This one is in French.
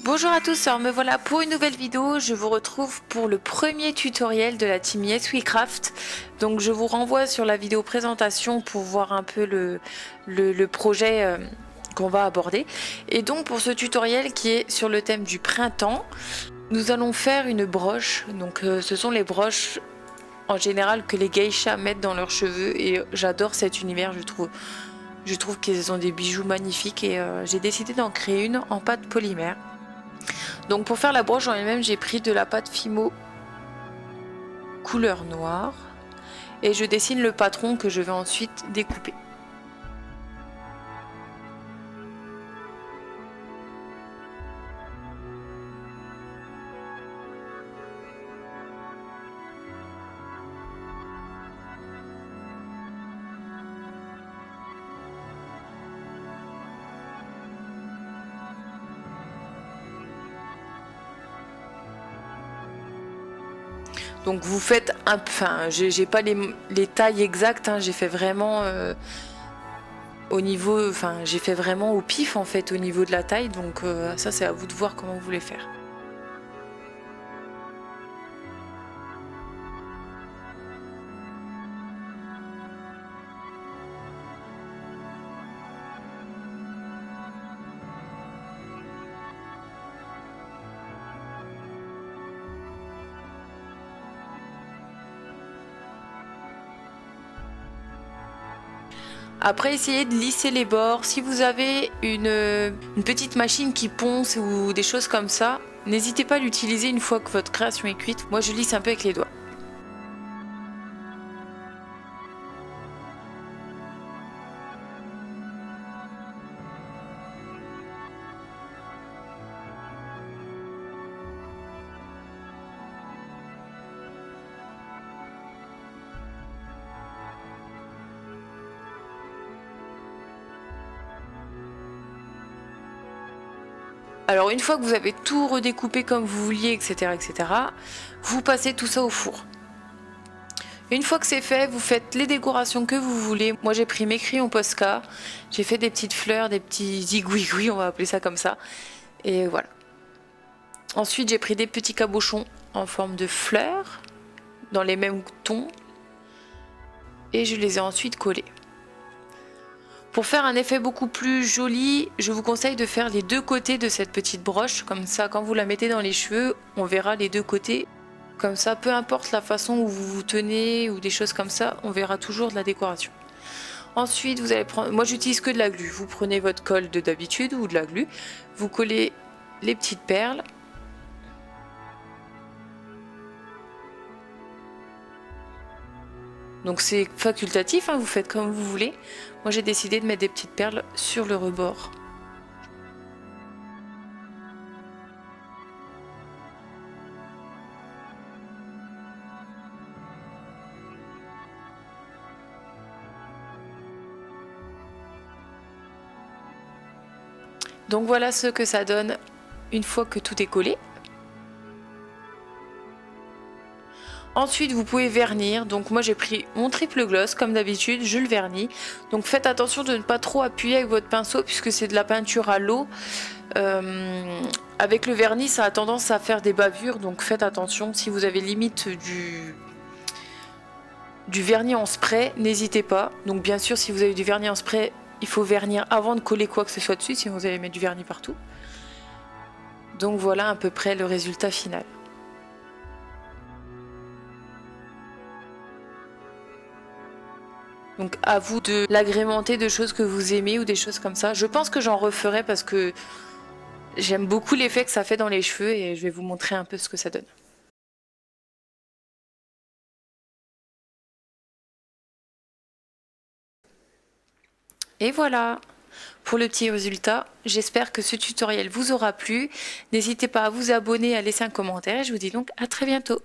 Bonjour à tous, alors me voilà pour une nouvelle vidéo. Je vous retrouve pour le premier tutoriel de la team Yes We Craft. Donc je vous renvoie sur la vidéo présentation pour voir un peu le projet qu'on va aborder. Et donc pour ce tutoriel qui est sur le thème du printemps, nous allons faire une broche. Donc ce sont les broches en général que les geishas mettent dans leurs cheveux et j'adore cet univers, je trouve qu'ils ont des bijoux magnifiques et j'ai décidé d'en créer une en pâte polymère. Donc pour faire la broche en elle-même, j'ai pris de la pâte Fimo couleur noire et je dessine le patron que je vais ensuite découper. Donc vous faites un peu, enfin j'ai pas les tailles exactes, hein, j'ai fait vraiment au niveau, enfin j'ai fait vraiment au pif en fait au niveau de la taille, donc ça c'est à vous de voir comment vous voulez faire. Après, essayez de lisser les bords. Si vous avez une petite machine qui ponce ou des choses comme ça, n'hésitez pas à l'utiliser une fois que votre création est cuite. Moi, je lisse un peu avec les doigts. Alors une fois que vous avez tout redécoupé comme vous vouliez, etc., vous passez tout ça au four. Une fois que c'est fait, vous faites les décorations que vous voulez. Moi j'ai pris mes crayons Posca, j'ai fait des petites fleurs, des petits zigouigouis, on va appeler ça comme ça. Et voilà. Ensuite j'ai pris des petits cabochons en forme de fleurs, dans les mêmes tons. Et je les ai ensuite collés. Pour faire un effet beaucoup plus joli, je vous conseille de faire les deux côtés de cette petite broche. Comme ça, quand vous la mettez dans les cheveux, on verra les deux côtés. Comme ça, peu importe la façon où vous vous tenez ou des choses comme ça, on verra toujours de la décoration. Ensuite, vous allez prendre... Moi, j'utilise que de la glu. Vous prenez votre colle de d'habitude ou de la glu. Vous collez les petites perles. Donc c'est facultatif, hein, vous faites comme vous voulez. Moi j'ai décidé de mettre des petites perles sur le rebord. Donc voilà ce que ça donne une fois que tout est collé. Ensuite, vous pouvez vernir. Donc moi j'ai pris mon triple gloss comme d'habitude, je le vernis. Donc faites attention de ne pas trop appuyer avec votre pinceau puisque c'est de la peinture à l'eau. Avec le vernis, ça a tendance à faire des bavures, donc faites attention. Si vous avez limite du vernis en spray, n'hésitez pas. Donc bien sûr, si vous avez du vernis en spray, il faut vernir avant de coller quoi que ce soit dessus, sinon vous allez mettre du vernis partout. Donc voilà à peu près le résultat final. Donc à vous de l'agrémenter de choses que vous aimez ou des choses comme ça. Je pense que j'en referai parce que j'aime beaucoup l'effet que ça fait dans les cheveux et je vais vous montrer un peu ce que ça donne. Et voilà pour le petit résultat. J'espère que ce tutoriel vous aura plu. N'hésitez pas à vous abonner, à laisser un commentaire et je vous dis donc à très bientôt.